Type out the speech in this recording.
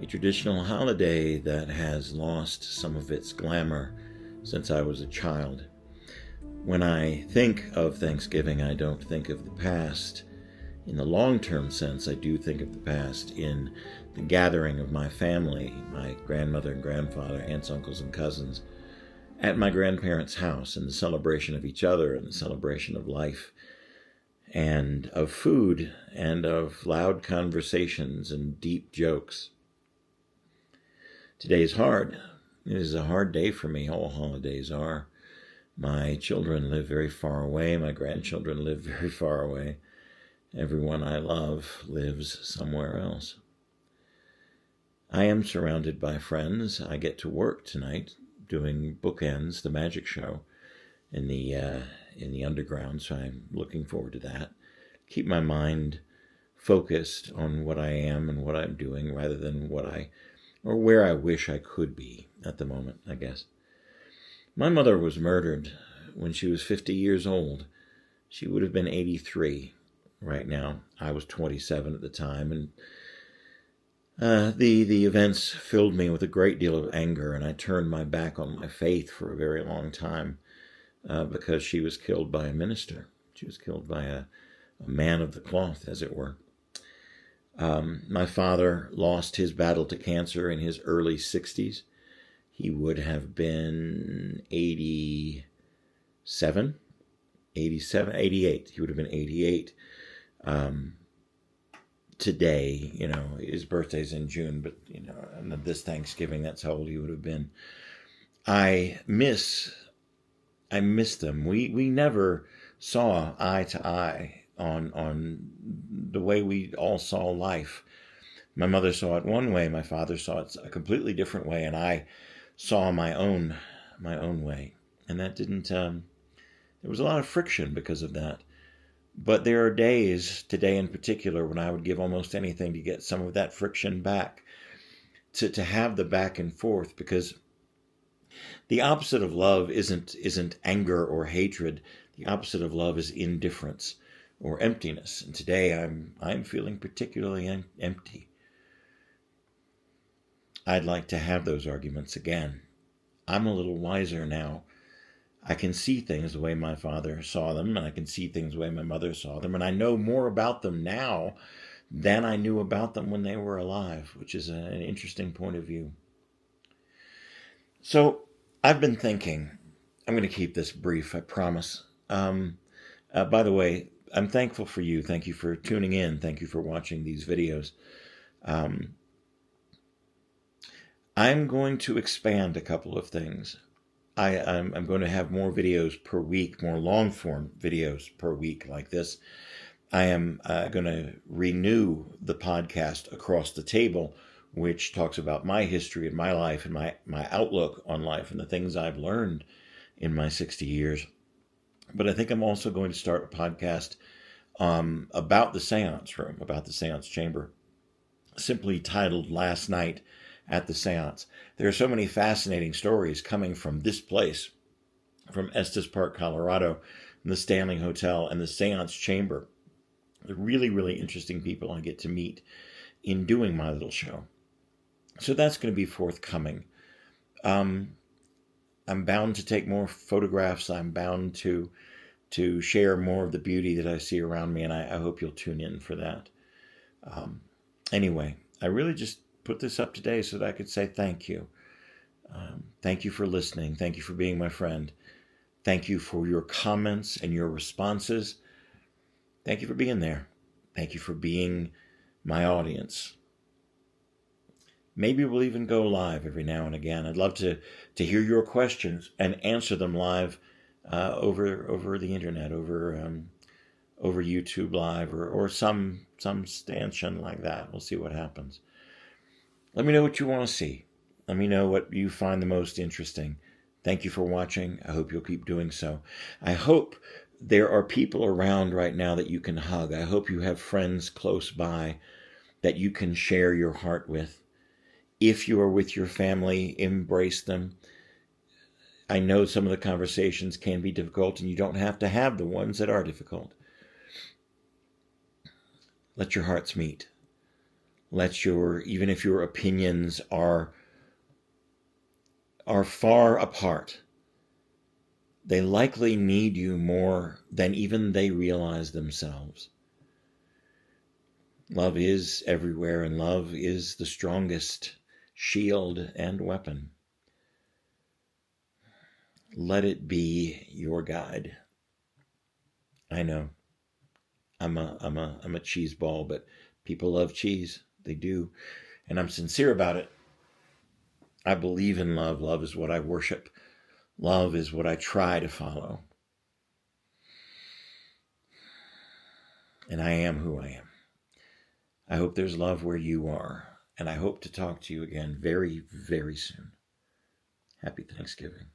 a traditional holiday that has lost some of its glamour since I was a child. When I think of Thanksgiving, I don't think of the past. In the long-term sense, I do think of the past in the gathering of my family, my grandmother and grandfather, aunts, uncles, and cousins, at my grandparents' house, and the celebration of each other and the celebration of life and of food and of loud conversations and deep jokes. Today's hard. It is a hard day for me. All holidays are. My children live very far away. My grandchildren live very far away. Everyone I love lives somewhere else. I am surrounded by friends. I get to work tonight doing Bookends, the magic show, in the underground, so I'm looking forward to that. Keep my mind focused on what I am and what I'm doing rather than where I wish I could be at the moment, I guess. My mother was murdered when she was 50 years old. She would have been 83 right now. I was 27 at the time, and the events filled me with a great deal of anger, and I turned my back on my faith for a very long time because she was killed by a minister. She was killed by a man of the cloth, as it were. My father lost his battle to cancer in his early 60s. He would have been 88. He would have been 88. Today, his birthday's in June, but, this Thanksgiving, that's how old he would have been. I miss them. We never saw eye to eye on the way we all saw life. My mother saw it one way, my father saw it a completely different way, and I saw my own way. And that didn't, there was a lot of friction because of that. But there are days, today in particular, when I would give almost anything to get some of that friction back, to have the back and forth, because the opposite of love isn't anger or hatred. The opposite of love is indifference or emptiness. And today I'm feeling particularly empty. I'd like to have those arguments again. I'm a little wiser now. I can see things the way my father saw them, and I can see things the way my mother saw them, and I know more about them now than I knew about them when they were alive, which is an interesting point of view. So I've been thinking, I'm going to keep this brief, I promise. By the way, I'm thankful for you. Thank you for tuning in. Thank you for watching these videos. I'm going to expand a couple of things. I'm going to have more videos per week, more long-form videos per week like this. I am going to renew the podcast Across the Table, which talks about my history and my life and my outlook on life and the things I've learned in my 60 years. But I think I'm also going to start a podcast about the seance room, about the seance chamber, simply titled Last Night at the Seance. There are so many fascinating stories coming from this place, from Estes Park, Colorado, and the Stanley Hotel and the Seance Chamber. The really, really interesting people I get to meet in doing my little show. So that's going to be forthcoming. I'm bound to take more photographs. I'm bound to share more of the beauty that I see around me, and I hope you'll tune in for that. Anyway, I really just put this up today so that I could say thank you. Thank you for listening. Thank you for being my friend. Thank you for your comments and your responses. Thank you for being there. Thank you for being my audience. Maybe we'll even go live every now and again. I'd love to hear your questions and answer them live over the internet, over YouTube Live or some stanchion like that. We'll see what happens. Let me know what you want to see. Let me know what you find the most interesting. Thank you for watching. I hope you'll keep doing so. I hope there are people around right now that you can hug. I hope you have friends close by that you can share your heart with. If you are with your family, embrace them. I know some of the conversations can be difficult, and you don't have to have the ones that are difficult. Let your hearts meet. Even if your opinions are far apart, they likely need you more than even they realize themselves. Love is everywhere, and love is the strongest shield and weapon. Let it be your guide. I know I'm a cheese ball, but people love cheese. They do. And I'm sincere about it. I believe in love. Love is what I worship. Love is what I try to follow. And I am who I am. I hope there's love where you are. And I hope to talk to you again very, very soon. Happy Thanksgiving.